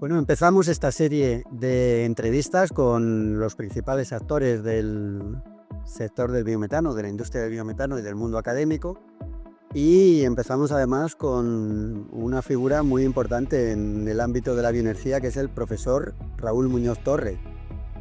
Bueno, empezamos esta serie de entrevistas con los principales actores del sector del biometano, de la industria del biometano y del mundo académico. Y empezamos además con una figura muy importante en el ámbito de la bioenergía, que es el profesor Raúl Muñoz Torre.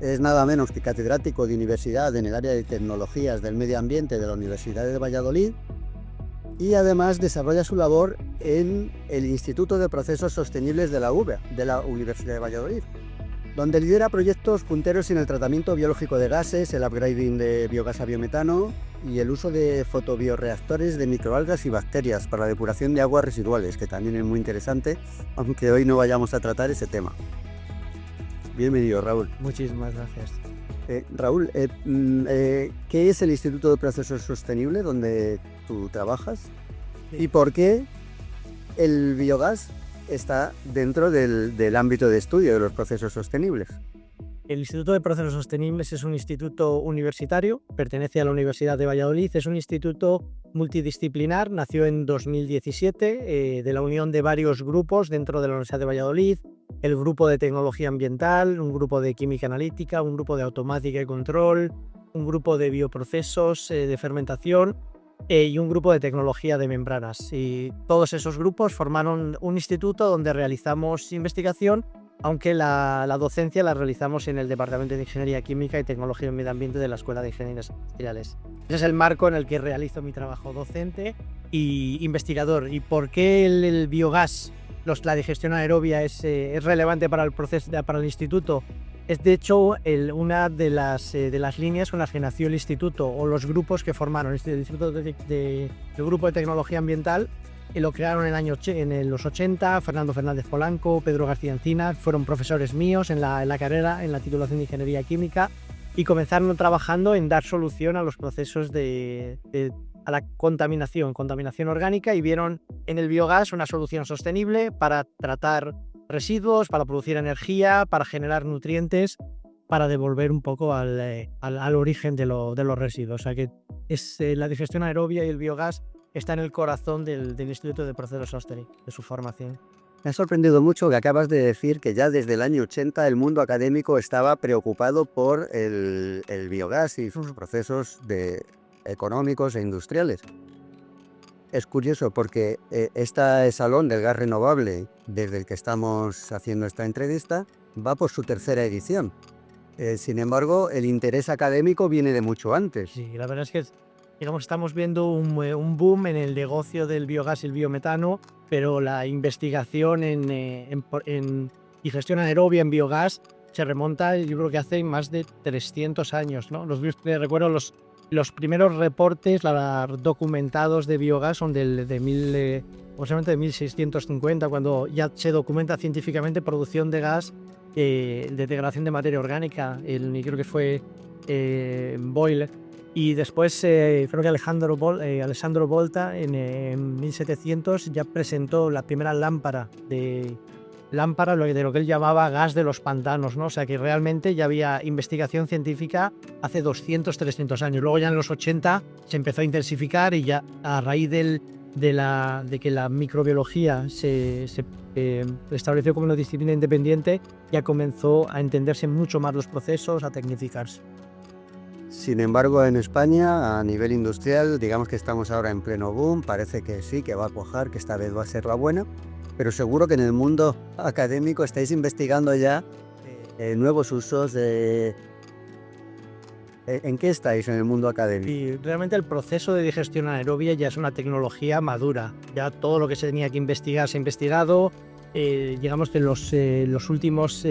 Es nada menos que catedrático de universidad en el área de tecnologías del medio ambiente de la Universidad de Valladolid y además desarrolla su labor en el Instituto de Procesos Sostenibles de la UVA, de la Universidad de Valladolid, donde lidera proyectos punteros en el tratamiento biológico de gases, el upgrading de biogás a biometano y el uso de fotobioreactores de microalgas y bacterias para la depuración de aguas residuales, que también es muy interesante, aunque hoy no vayamos a tratar ese tema. Bienvenido, Raúl. Muchísimas gracias. Raúl, ¿qué es el Instituto de Procesos Sostenibles donde tú trabajas? ¿Y por qué el biogás está dentro del ámbito de estudio de los procesos sostenibles? El Instituto de Procesos Sostenibles es un instituto universitario, pertenece a la Universidad de Valladolid, es un instituto multidisciplinar, nació en 2017 de la unión de varios grupos dentro de la Universidad de Valladolid, el grupo de tecnología ambiental, un grupo de química analítica, un grupo de automática y control, un grupo de bioprocesos de fermentación y un grupo de tecnología de membranas. Y todos esos grupos formaron un instituto donde realizamos investigación, aunque la docencia la realizamos en el Departamento de Ingeniería Química y Tecnología del Medio Ambiente de la Escuela de Ingenierías Industriales. Ese es el marco en el que realizo mi trabajo docente y investigador. ¿Y por qué el biogás, la digestión anaerobia es relevante para el proceso, para el instituto? Es de hecho una de las líneas con las que nació el instituto, o los grupos que formaron el instituto el grupo de tecnología ambiental. Lo crearon en los 80, Fernando Fernández Polanco, Pedro García Encinas, fueron profesores míos en la carrera, en la titulación de Ingeniería Química, y comenzaron trabajando en dar solución a los procesos a la contaminación orgánica, y vieron en el biogás una solución sostenible para tratar residuos, para producir energía, para generar nutrientes, para devolver un poco al origen de los residuos. O sea que la digestión aerobia y el biogás está en el corazón del Instituto de Procesos Sostenibles, de su formación. Me ha sorprendido mucho que acabas de decir que ya desde el año 80 el mundo académico estaba preocupado por el biogás y sus procesos económicos e industriales. Es curioso porque este salón del gas renovable, desde el que estamos haciendo esta entrevista, va por su tercera edición. Sin embargo, el interés académico viene de mucho antes. Sí, la verdad es que estamos viendo un boom en el negocio del biogás y el biometano, pero la investigación en digestión anaerobia en biogás se remonta, yo creo que hace más de 300 años, ¿no? Recuerdo los primeros reportes documentados de biogás son posiblemente de 1650, cuando ya se documenta científicamente producción de gas de degradación de materia orgánica, creo que fue Boyle. Y después creo que Alessandro Volta en 1700 ya presentó la primera lámpara de lo que él llamaba gas de los pantanos, ¿no? O sea que realmente ya había investigación científica hace 200, 300 años. Luego ya en los 80 se empezó a intensificar, y ya a raíz de que la microbiología se estableció como una disciplina independiente, ya comenzó a entenderse mucho más los procesos, a tecnificarse. Sin embargo, en España, a nivel industrial, digamos que estamos ahora en pleno boom, parece que sí, que va a cuajar, que esta vez va a ser la buena, pero seguro que en el mundo académico estáis investigando ya nuevos usos. ¿En qué estáis en el mundo académico? Y realmente el proceso de digestión anaerobia ya es una tecnología madura, ya todo lo que se tenía que investigar se ha investigado. Digamos que los últimos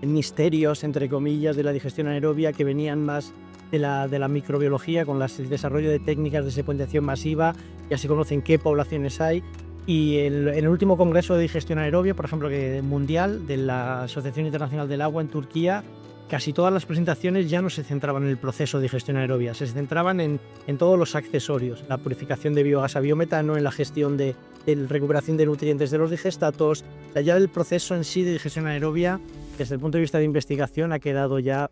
misterios, entre comillas, de la digestión anaerobia, que venían más de la microbiología, con el desarrollo de técnicas de secuenciación masiva, ya se conocen qué poblaciones hay. Y en el último congreso de digestión anaerobia, por ejemplo, mundial, de la Asociación Internacional del Agua en Turquía, casi todas las presentaciones ya no se centraban en el proceso de digestión anaerobia, se centraban en todos los accesorios, la purificación de biogás a biometano, en la gestión de recuperación de nutrientes de los digestatos. Ya el proceso en sí de digestión anaerobia, desde el punto de vista de investigación, ha quedado ya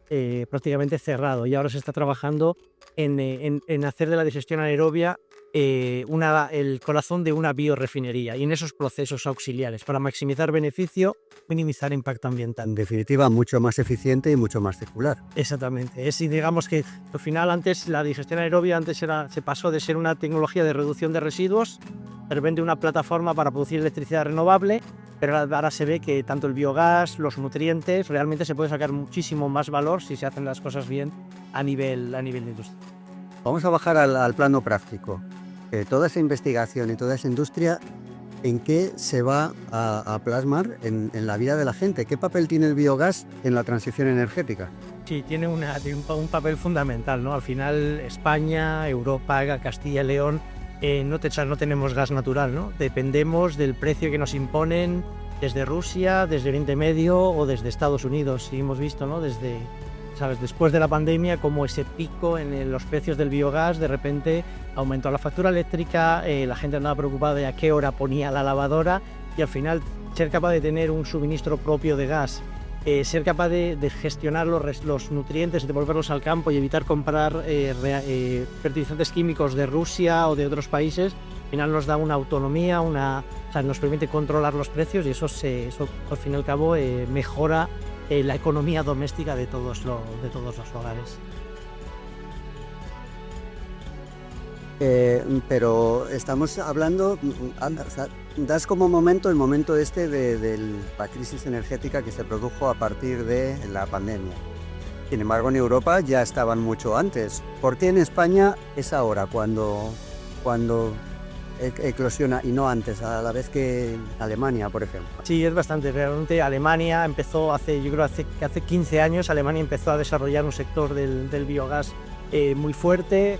prácticamente cerrado, y ahora se está trabajando en hacer de la digestión anaerobia el corazón de una biorefinería y en esos procesos auxiliares para maximizar beneficio, minimizar impacto ambiental. En definitiva, mucho más eficiente y mucho más circular. Exactamente. Y digamos que al final antes la digestión anaerobia se pasó de ser una tecnología de reducción de residuos, de repente una plataforma para producir electricidad renovable, pero ahora se ve que tanto el biogás, los nutrientes, realmente se puede sacar muchísimo más valor si se hacen las cosas bien a nivel de industria. Vamos a bajar al plano práctico. Toda esa investigación y toda esa industria, ¿en qué se va a plasmar en la vida de la gente? ¿Qué papel tiene el biogás en la transición energética? Sí, tiene un papel fundamental, ¿no? Al final España, Europa, Castilla y León, no tenemos gas natural, ¿no? Dependemos del precio que nos imponen desde Rusia, desde Oriente Medio o desde Estados Unidos. Y hemos visto, ¿no? Después de la pandemia, como ese pico en los precios del biogás, de repente aumentó la factura eléctrica, la gente andaba preocupada de a qué hora ponía la lavadora y al final ser capaz de tener un suministro propio de gas, ser capaz de gestionar los nutrientes, devolverlos al campo y evitar comprar fertilizantes químicos de Rusia o de otros países, al final nos da una autonomía, nos permite controlar los precios y eso al fin y al cabo mejora la economía doméstica de todos los hogares. Pero estamos hablando, das como momento el momento de la crisis energética que se produjo a partir de la pandemia. Sin embargo, en Europa ya estaban mucho antes. ¿Por qué en España es ahora cuando eclosiona y no antes, a la vez que Alemania, por ejemplo? Sí, es bastante. Realmente Alemania empezó hace 15 años, Alemania empezó a desarrollar un sector del biogás muy fuerte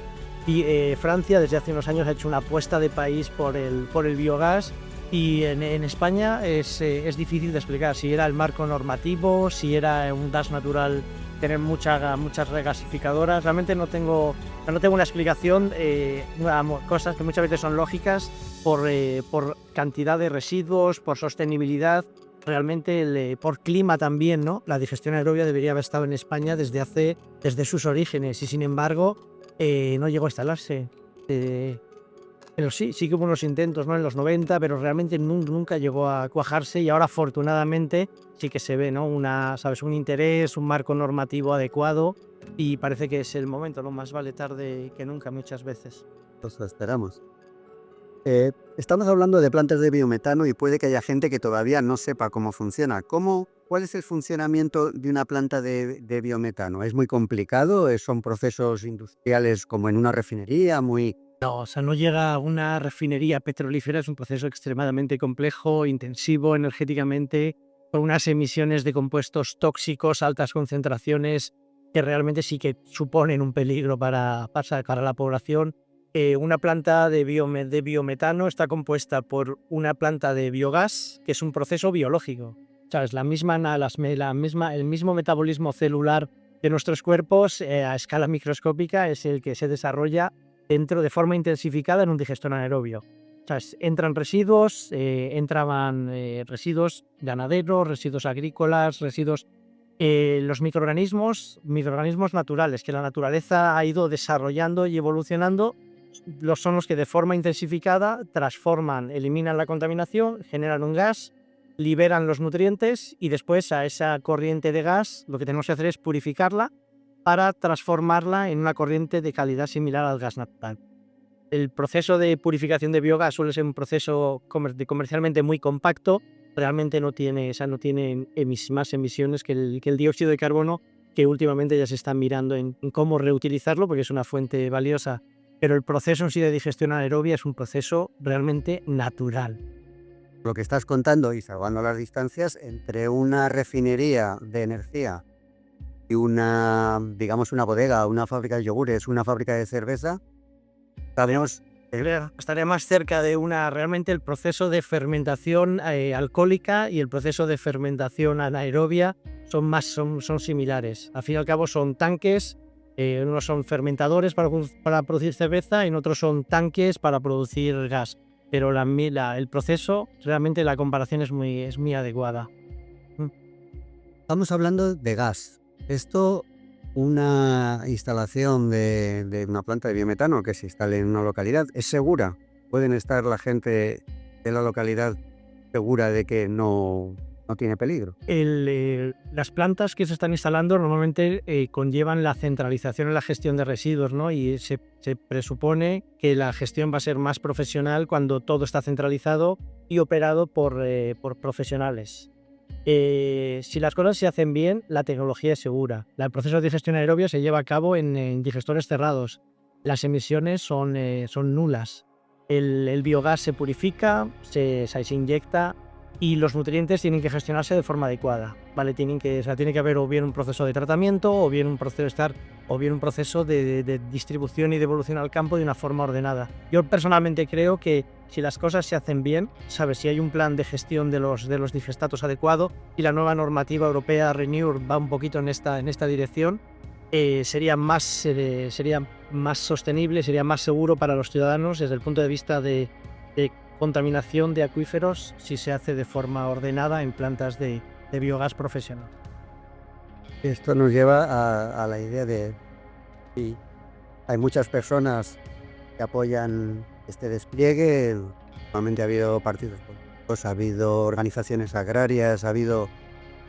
y Francia desde hace unos años ha hecho una apuesta de país por el biogás y en España es difícil de explicar si era el marco normativo, si era un gas natural, tener muchas regasificadoras. Realmente no tengo una explicación, cosas que muchas veces son lógicas por cantidad de residuos, por sostenibilidad, realmente por clima también, ¿no? La digestión aerobia debería haber estado en España desde sus orígenes y sin embargo no llegó a instalarse. Pero sí que hubo unos intentos, ¿no? En los 90, pero realmente nunca llegó a cuajarse y ahora afortunadamente sí que se ve, ¿no? Un interés, un marco normativo adecuado y parece que es el momento, ¿no? Más vale tarde que nunca muchas veces. Eso esperamos. Estamos hablando de plantas de biometano y puede que haya gente que todavía no sepa cómo funciona. ¿Cuál es el funcionamiento de una planta de biometano? ¿Es muy complicado? ¿Son procesos industriales como en una refinería? No, no llega a una refinería petrolífera, es un proceso extremadamente complejo, intensivo energéticamente, con unas emisiones de compuestos tóxicos, altas concentraciones, que realmente sí que suponen un peligro para la población. Una planta de biometano está compuesta por una planta de biogás, que es un proceso biológico. ¿Sabes? El mismo metabolismo celular de nuestros cuerpos a escala microscópica es el que se desarrolla de forma intensificada en un digestor anaerobio. ¿Sabes? Entran residuos, residuos ganaderos, residuos agrícolas, residuos... los microorganismos naturales que la naturaleza ha ido desarrollando y evolucionando son los que de forma intensificada transforman, eliminan la contaminación, generan un gas, liberan los nutrientes y después a esa corriente de gas lo que tenemos que hacer es purificarla para transformarla en una corriente de calidad similar al gas natural. El proceso de purificación de biogás suele ser un proceso comercialmente muy compacto, realmente no tiene más emisiones que el dióxido de carbono, que últimamente ya se está mirando en cómo reutilizarlo porque es una fuente valiosa, pero el proceso en sí de digestión anaerobia es un proceso realmente natural. Lo que estás contando y salvando las distancias entre una refinería de energía y una bodega, una fábrica de yogures, una fábrica de cerveza, estaría más cerca de realmente el proceso de fermentación alcohólica y el proceso de fermentación anaerobia son similares. Al fin y al cabo son tanques, unos son fermentadores para producir cerveza y en otros son tanques para producir gas. Pero el proceso, realmente la comparación es muy adecuada. Estamos hablando de gas. Esto una instalación de una planta de biometano que se instale en una localidad es segura. ¿Pueden estar la gente de la localidad segura de que no tiene peligro? Las plantas que se están instalando normalmente conllevan la centralización en la gestión de residuos, ¿no? Y se presupone que la gestión va a ser más profesional cuando todo está centralizado y operado por profesionales. Si las cosas se hacen bien, la tecnología es segura. El proceso de digestión aerobia se lleva a cabo en digestores cerrados. Las emisiones son nulas. El biogás se purifica, se inyecta y los nutrientes tienen que gestionarse de forma adecuada, ¿vale? Tiene que haber o bien un proceso de tratamiento o bien un proceso de distribución y devolución al campo de una forma ordenada. Yo personalmente creo que si las cosas se hacen bien, ¿sabes? Si hay un plan de gestión de los digestatos adecuado y la nueva normativa europea RENEWUR va un poquito en esta dirección, sería más sostenible, sería más seguro para los ciudadanos desde el punto de vista de contaminación de acuíferos si se hace de forma ordenada en plantas de biogás profesional. Esto nos lleva a la idea de si hay muchas personas que apoyan este despliegue. Normalmente ha habido partidos políticos, ha habido organizaciones agrarias, ha habido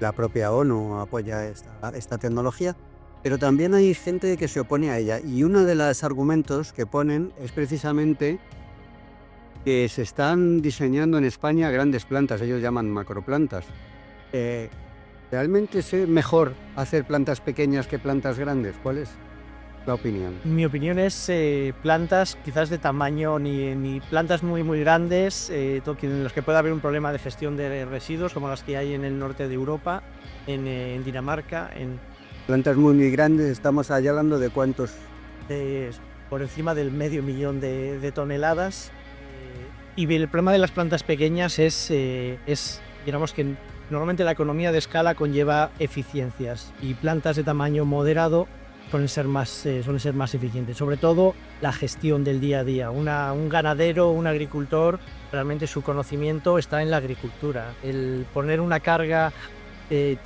la propia ONU apoya esta tecnología, pero también hay gente que se opone a ella. Y uno de los argumentos que ponen es precisamente que se están diseñando en España grandes plantas, ellos llaman macroplantas. ¿Realmente es mejor hacer plantas pequeñas que plantas grandes? ¿Cuál es la opinión? Mi opinión es plantas quizás de tamaño, ni plantas muy grandes, en las que pueda haber un problema de gestión de residuos, como las que hay en el norte de Europa, en Dinamarca. Plantas muy grandes, estamos allá hablando de cuántos. Por encima del 500.000 de toneladas. Y el problema de las plantas pequeñas es digamos que normalmente la economía de escala conlleva eficiencias y plantas de tamaño moderado suelen ser más eficientes. Sobre todo la gestión del día a día. Un ganadero, un agricultor, realmente su conocimiento está en la agricultura. El poner una carga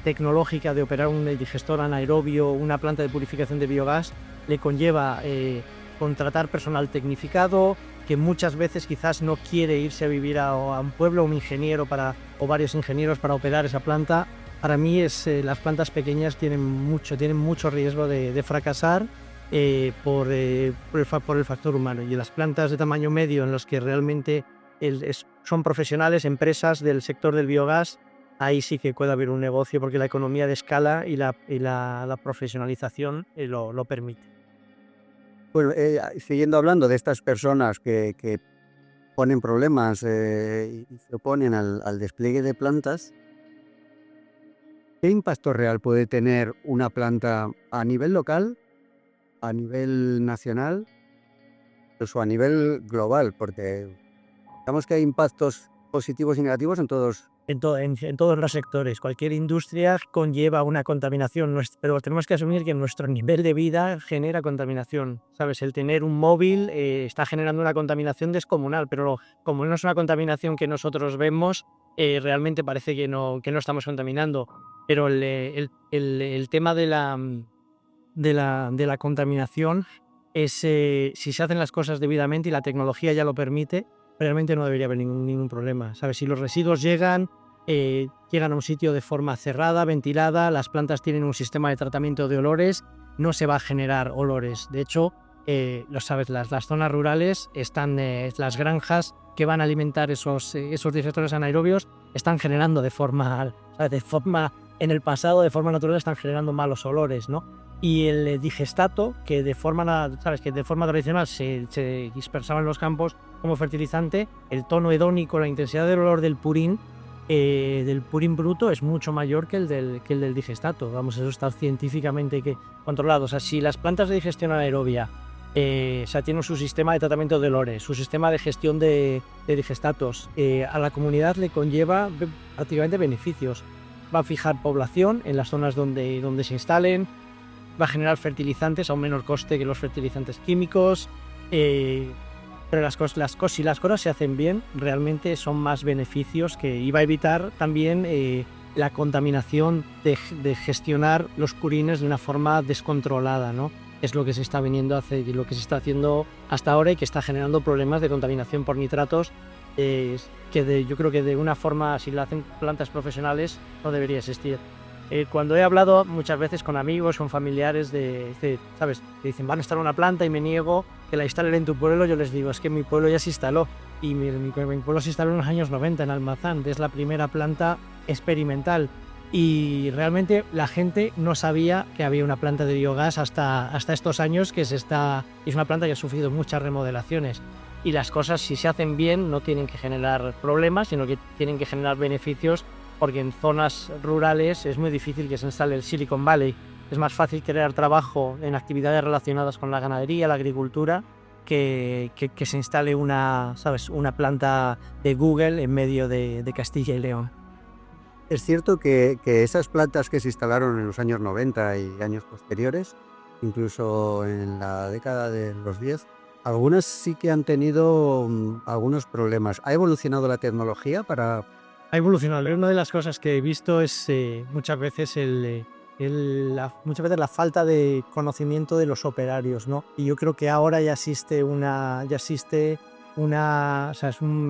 tecnológica de operar un digestor anaerobio, una planta de purificación de biogás, le conlleva contratar personal tecnificado, que muchas veces quizás no quiere irse a vivir a un pueblo, un ingeniero o varios ingenieros para operar esa planta. Para mí las plantas pequeñas tienen mucho riesgo de fracasar por el factor humano, y las plantas de tamaño medio en los que realmente son profesionales, empresas del sector del biogás, ahí sí que puede haber un negocio porque la economía de escala y la profesionalización lo permite. Bueno, siguiendo hablando de estas personas que ponen problemas y se oponen al despliegue de plantas, ¿qué impacto real puede tener una planta a nivel local, a nivel nacional, incluso a nivel global? Porque digamos que hay impactos positivos y negativos en todos. En todos los sectores. Cualquier industria conlleva una contaminación, pero tenemos que asumir que nuestro nivel de vida genera contaminación. ¿Sabes? El tener un móvil está generando una contaminación descomunal, pero como no es una contaminación que nosotros vemos, realmente parece que no estamos contaminando. Pero el tema de la contaminación es si se hacen las cosas debidamente y la tecnología ya lo permite, realmente no debería haber ningún problema, ¿sabes? Si los residuos llegan a un sitio de forma cerrada, ventilada, las plantas tienen un sistema de tratamiento de olores, no se va a generar olores. De hecho, lo sabes, las zonas rurales están, las granjas que van a alimentar esos digestores anaerobios están generando en el pasado, de forma natural, están generando malos olores, ¿no? Y el digestato, que de forma tradicional se dispersaba en los campos como fertilizante, el tono hedónico, la intensidad del olor del purín bruto es mucho mayor que el del digestato. Vamos, eso está científicamente controlado. O sea, si las plantas de digestión anaerobia tienen su sistema de tratamiento de olores, su sistema de gestión de digestatos, a la comunidad le conlleva prácticamente beneficios. Va a fijar población en las zonas donde se instalen, va a generar fertilizantes a un menor coste que los fertilizantes químicos, pero si las cosas se hacen bien, realmente son más beneficios y va a evitar también la contaminación de gestionar los purines de una forma descontrolada, ¿no? Es lo que se está lo que se está haciendo hasta ahora y que está generando problemas de contaminación por nitratos, yo creo que de una forma, si lo hacen plantas profesionales, no debería existir. Cuando he hablado muchas veces con amigos, con familiares, ¿sabes? Que dicen, van a instalar una planta y me niego que la instalen en tu pueblo, yo les digo, es que mi pueblo ya se instaló. Y mi pueblo se instaló en los años 90 en Almazán, es la primera planta experimental. Y realmente la gente no sabía que había una planta de biogás hasta estos años es una planta que ha sufrido muchas remodelaciones. Y las cosas, si se hacen bien, no tienen que generar problemas, sino que tienen que generar beneficios, porque en zonas rurales es muy difícil que se instale el Silicon Valley. Es más fácil crear trabajo en actividades relacionadas con la ganadería, la agricultura, que se instale ¿sabes?, una planta de Google en medio de Castilla y León. Es cierto que esas plantas que se instalaron en los años 90 y años posteriores, incluso en la década de los 10, algunas sí que han tenido algunos problemas. ¿Ha evolucionado la tecnología para...? Ha evolucionado. Una de las cosas que he visto es muchas veces muchas veces la falta de conocimiento de los operarios, ¿no? Y yo creo que ahora ya existe o sea, es un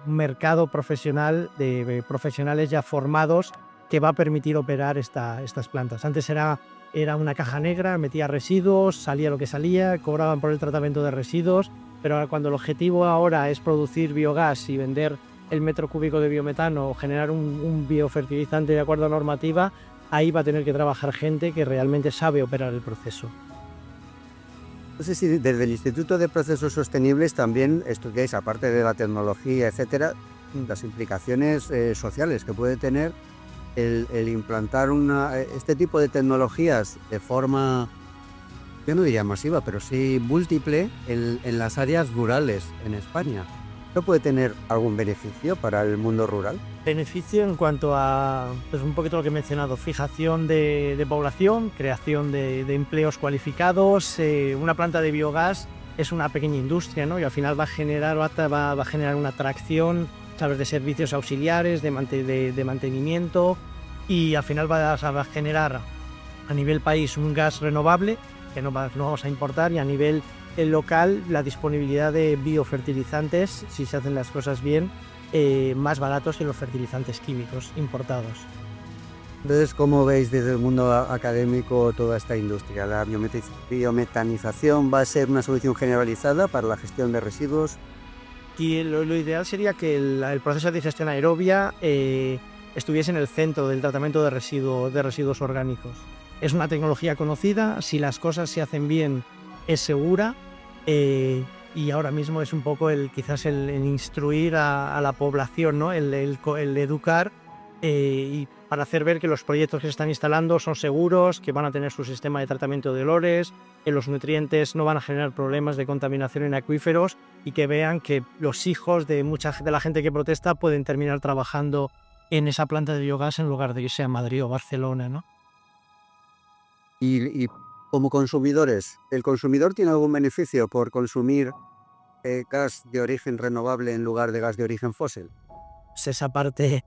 mercado profesional de profesionales ya formados que va a permitir operar estas plantas. Antes era una caja negra, metía residuos, salía lo que salía, cobraban por el tratamiento de residuos, pero ahora, cuando el objetivo ahora es producir biogás y vender el metro cúbico de biometano o generar un biofertilizante de acuerdo a normativa, ahí va a tener que trabajar gente que realmente sabe operar el proceso. No sé si desde el Instituto de Procesos Sostenibles también estudiáis, aparte de la tecnología, etcétera, las implicaciones sociales que puede tener el implantar este tipo de tecnologías de forma, yo no diría masiva, pero sí múltiple en las áreas rurales en España. ¿Esto puede tener algún beneficio para el mundo rural? Beneficio en cuanto a, pues, un poquito lo que he mencionado: fijación de población, creación de empleos cualificados. Una planta de biogás es una pequeña industria, ¿no? Y al final va a generar una atracción, ¿sabes?, de servicios auxiliares, de mantenimiento, y al final va a generar a nivel país un gas renovable que no vamos a importar, y a nivel local la disponibilidad de biofertilizantes, si se hacen las cosas bien, más baratos que los fertilizantes químicos importados. Entonces, ¿cómo veis desde el mundo académico toda esta industria? ¿La biometanización va a ser una solución generalizada para la gestión de residuos? Y lo ideal sería que el proceso de digestión aerobia estuviese en el centro del tratamiento de residuos orgánicos. Es una tecnología conocida, si las cosas se hacen bien es segura, y ahora mismo es un poco quizás el instruir a la población, ¿no?, el educar, y para hacer ver que los proyectos que se están instalando son seguros, que van a tener su sistema de tratamiento de olores, que los nutrientes no van a generar problemas de contaminación en acuíferos, y que vean que los hijos de la gente que protesta pueden terminar trabajando en esa planta de biogás en lugar de irse a Madrid o Barcelona, ¿no? Y como consumidores, ¿el consumidor tiene algún beneficio por consumir gas de origen renovable en lugar de gas de origen fósil? Pues esa parte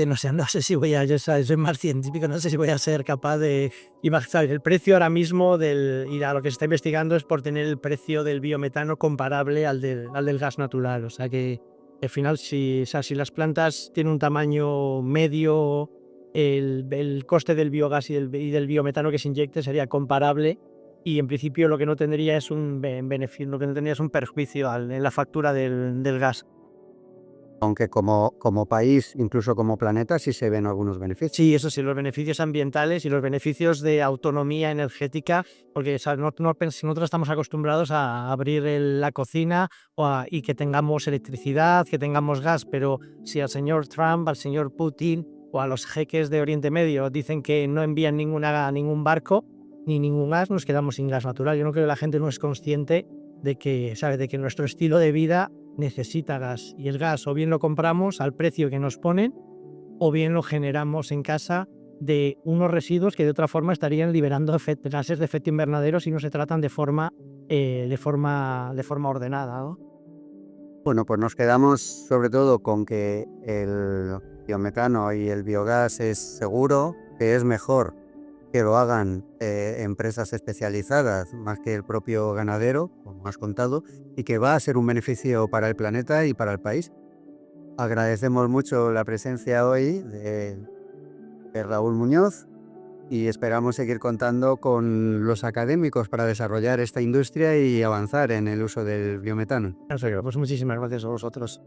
no sé si soy más científico, no sé si voy a ser capaz de imaginar el precio ahora mismo y a lo que se está investigando es por tener el precio del biometano comparable al del gas natural. O sea que al final, si las plantas tienen un tamaño medio, el coste del biogás y del biometano que se inyecte sería comparable, y en principio lo que no tendría es un beneficio, lo que no tendría es un perjuicio en la factura del gas. Aunque como país, incluso como planeta, sí se ven algunos beneficios. Sí, eso sí, los beneficios ambientales y los beneficios de autonomía energética, porque, ¿sabes?, nosotros estamos acostumbrados a abrir la cocina y que tengamos electricidad, que tengamos gas, pero si al señor Trump, al señor Putin o a los jeques de Oriente Medio dicen que no envían ningún barco ni ningún gas, nos quedamos sin gas natural. Yo no creo que la gente no es consciente de que, ¿sabes?, de que nuestro estilo de vida necesita gas, y el gas o bien lo compramos al precio que nos ponen, o bien lo generamos en casa de unos residuos que de otra forma estarían liberando gases de efecto invernadero si no se tratan de forma ordenada, ¿no? Bueno, pues nos quedamos sobre todo con que el biometano y el biogás es seguro, que es mejor que lo hagan empresas especializadas más que el propio ganadero, como has contado, y que va a ser un beneficio para el planeta y para el país. Agradecemos mucho la presencia hoy de Raúl Muñoz y esperamos seguir contando con los académicos para desarrollar esta industria y avanzar en el uso del biometano. Pues muchísimas gracias a vosotros.